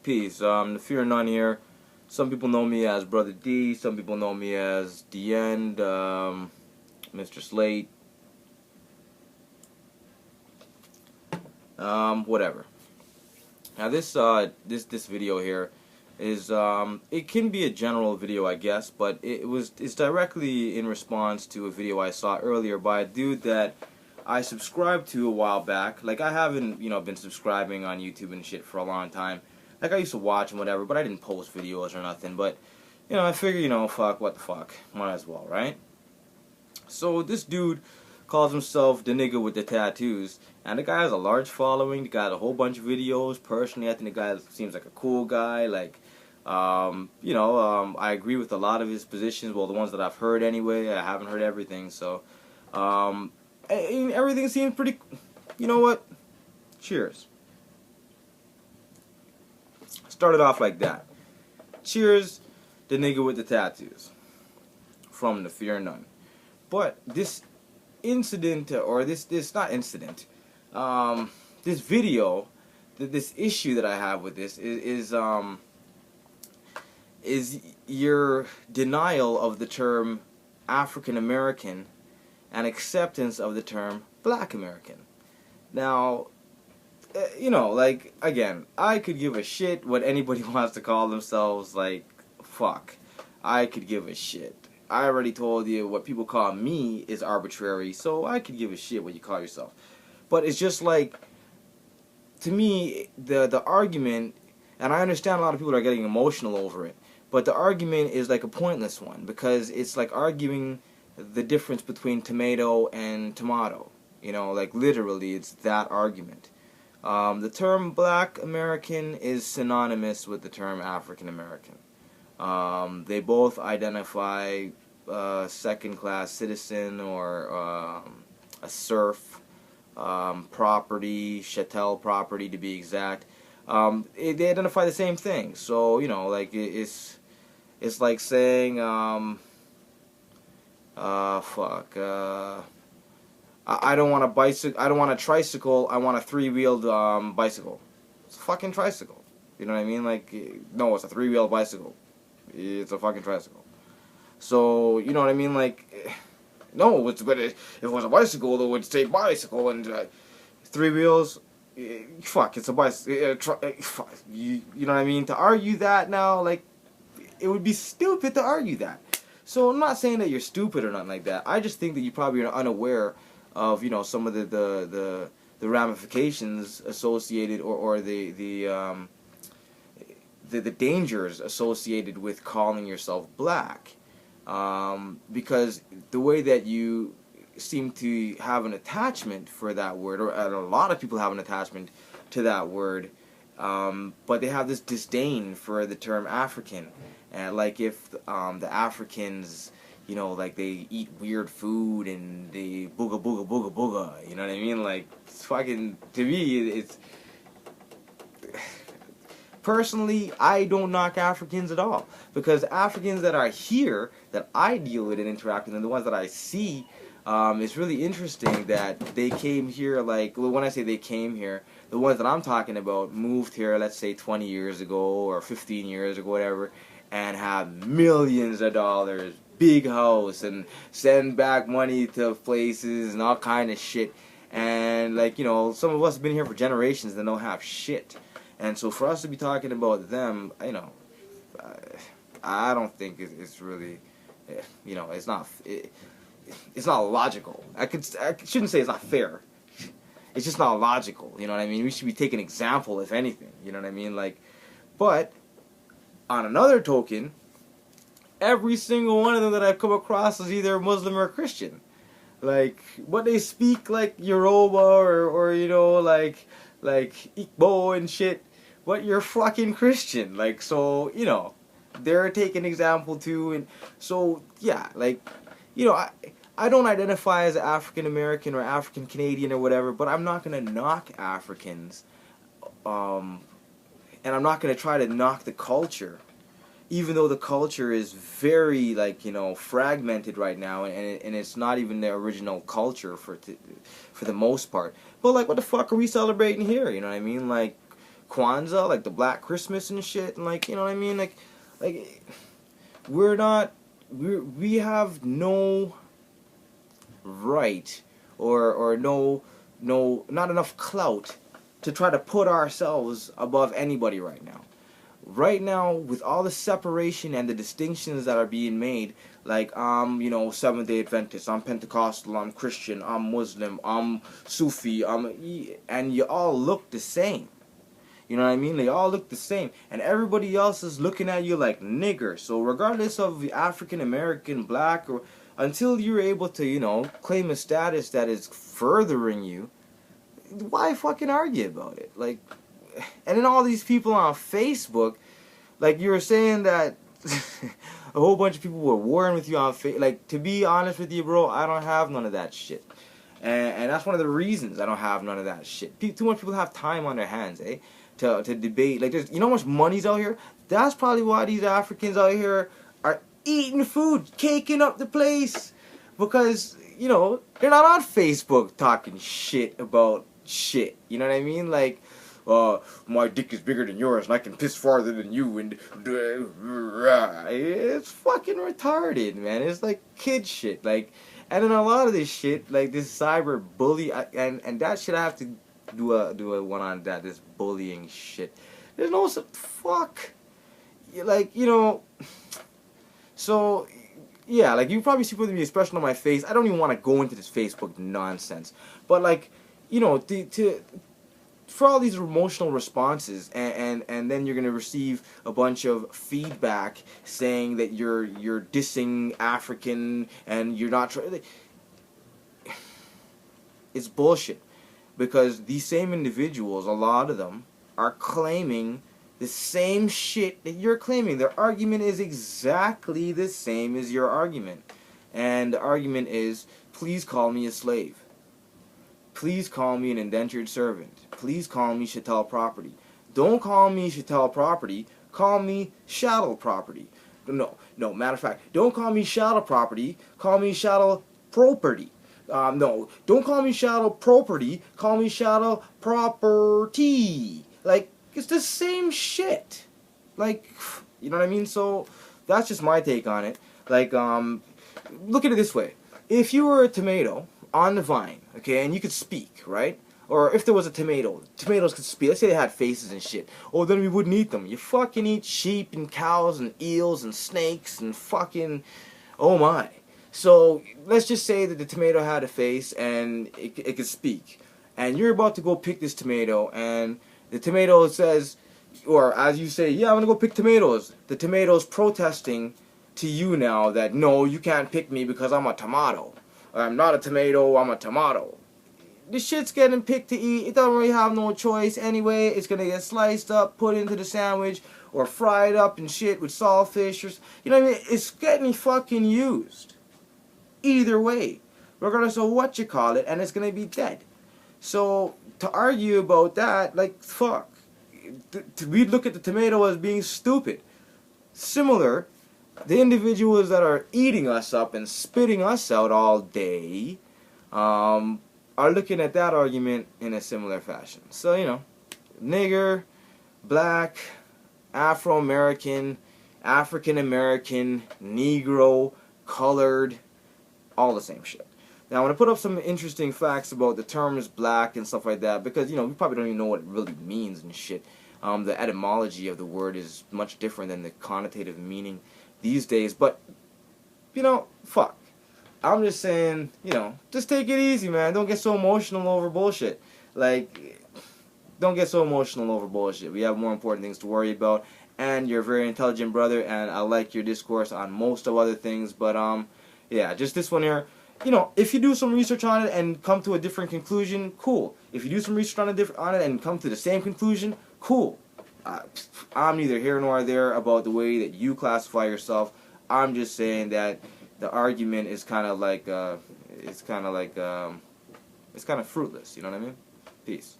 Peace. Nafir none here. Some people know me as Brother D. Some people know me as The End, Mr. Slate. Whatever. Now this video here is it can be a general video, I guess, but it's directly in response to a video I saw earlier by a dude that I subscribed to a while back. Like, I haven't, been subscribing on YouTube and shit for a long time. Like, I used to watch and whatever, but I didn't post videos or nothing. But, I figure, fuck, what the fuck, might as well, right? So this dude calls himself the nigga with the tattoos, and the guy has a large following. The guy has a whole bunch of videos. Personally, I think the guy seems like a cool guy. Like, I agree with a lot of his positions. Well, the ones that I've heard anyway. I haven't heard everything, so everything seems pretty. You know what? Cheers. Started off like that. Cheers, the nigga with the tattoos. From Nafir None. But this incident, or this not incident, this video, this issue that I have with this is your denial of the term African American and acceptance of the term Black American. Now, like, again, I could give a shit what anybody wants to call themselves. Like, fuck, I could give a shit. I already told you what people call me is arbitrary, so I could give a shit what you call yourself. But it's just like, to me, the argument, and I understand a lot of people are getting emotional over it, but the argument is like a pointless one, because it's like arguing the difference between tomato and tomato. Like, literally, it's that argument. The term Black American is synonymous with the term African American. They both identify second-class citizen or a serf, property, chattel property to be exact. They identify the same thing. So, like, it's like saying, I don't want a bicycle. I don't want a tricycle. I want a three-wheeled bicycle. It's a fucking tricycle. You know what I mean? Like, no, it's a three-wheeled bicycle. It's a fucking tricycle. So, you know what I mean? Like, no, if it was a bicycle, it would say bicycle, and 3 wheels. Fuck, it's a bicycle. You know what I mean? To argue that now, like, it would be stupid to argue that. So I'm not saying that you're stupid or nothing like that. I just think that you probably are unaware of, some of the ramifications associated, or the dangers associated with calling yourself black, because the way that you seem to have an attachment for that word, or a lot of people have an attachment to that word, but they have this disdain for the term African, and like if the Africans, like they eat weird food and they booga booga booga booga, you know what I mean? Like, it's fucking, to me, it's, personally, I don't knock Africans at all, because Africans that are here, that I deal with and interact with, and the ones that I see, it's really interesting that they came here, like, when I say they came here, the ones that I'm talking about moved here, let's say 20 years ago, or 15 years ago, whatever, and have millions of dollars, big house, and send back money to places, and all kind of shit, and, like, some of us have been here for generations and don't have shit. And so for us to be talking about them, I don't think it's really, it's not logical. I shouldn't say it's not fair. It's just not logical. You know what I mean? We should be taking example, if anything. You know what I mean? Like, but on another token, every single one of them that I've come across is either Muslim or Christian. Like, what they speak, like Yoruba or like Igbo and shit. But you're fucking Christian, like, so, they're taking example too, and so, yeah, like, I don't identify as African American or African Canadian or whatever, but I'm not gonna knock Africans, and I'm not gonna try to knock the culture, even though the culture is very, like, fragmented right now, and it's not even the original culture for the most part. But, like, what the fuck are we celebrating here, you know what I mean? Like, Kwanzaa, like the Black Christmas and shit, and like, you know what I mean, like we have no right or not enough clout to try to put ourselves above anybody right now. Right now, with all the separation and the distinctions that are being made, like I'm, Seventh-day Adventist, I'm Pentecostal, I'm Christian, I'm Muslim, I'm Sufi, and you all look the same. You know what I mean? They all look the same, and everybody else is looking at you like nigger. So regardless of the African American, black, or until you're able to, claim a status that is furthering you, why fucking argue about it? Like, and then all these people on Facebook, like you were saying that a whole bunch of people were warring with you on Facebook. Like, to be honest with you, bro, I don't have none of that shit. And that's one of the reasons I don't have none of that shit. Too much people have time on their hands, eh? To debate. Like, there's, how much money's out here? That's probably why these Africans out here are eating food, caking up the place. Because, they're not on Facebook talking shit about shit. You know what I mean? Like, my dick is bigger than yours and I can piss farther than you, and it's fucking retarded, man. It's like kid shit. Like, and then a lot of this shit, like this cyber bully, and that shit, I have to do a one on that, this bullying shit. There's no fuck. Like, so yeah, like you probably see with me, especially on my face. I don't even want to go into this Facebook nonsense, but like, for all these emotional responses, and then you're gonna receive a bunch of feedback saying that you're dissing African and you're not trying. It's bullshit, because these same individuals, a lot of them, are claiming the same shit that you're claiming. Their argument is exactly the same as your argument, and the argument is, please call me a slave. Please call me an indentured servant. Please call me chattel property. Don't call me chattel property. Call me chattel property. No, matter of fact, don't call me chattel property. Call me chattel property. No, don't call me chattel property. Call me chattel property. Like, it's the same shit. Like, you know what I mean? So, that's just my take on it. Like, look at it this way. If you were a tomato on the vine, okay, and you could speak, right? Or if there was a tomato, tomatoes could speak. Let's say they had faces and shit. Oh, then we wouldn't eat them. You fucking eat sheep and cows and eels and snakes and fucking, oh my. So let's just say that the tomato had a face and it could speak. And you're about to go pick this tomato, and the tomato says, or as you say, yeah, I'm gonna go pick tomatoes. The tomato's protesting to you now that, no, you can't pick me because I'm a tomato. I'm not a tomato, I'm a tomato. This shit's getting picked to eat. It doesn't really have no choice anyway. It's gonna get sliced up, put into the sandwich, or fried up and shit with saltfish, or, you know what I mean? It's getting fucking used. Either way, regardless of what you call it, and it's gonna be dead. So, to argue about that, like, fuck. We look at the tomato as being stupid. Similar, the individuals that are eating us up and spitting us out all day, are looking at that argument in a similar fashion. So, nigger, black, Afro-American, African-American, Negro, colored, all the same shit. Now, I'm going to put up some interesting facts about the terms black and stuff like that, because, we probably don't even know what it really means and shit. The etymology of the word is much different than the connotative meaning these days, but, fuck. I'm just saying, just take it easy, man. Don't get so emotional over bullshit. Like, don't get so emotional over bullshit. We have more important things to worry about, and you're a very intelligent brother, and I like your discourse on most of other things, but, yeah, just this one here. If you do some research on it and come to a different conclusion, cool. If you do some research on it and come to the same conclusion, cool. I'm neither here nor there about the way that you classify yourself. I'm just saying that the argument is kind of like, it's kind of fruitless. You know what I mean? Peace.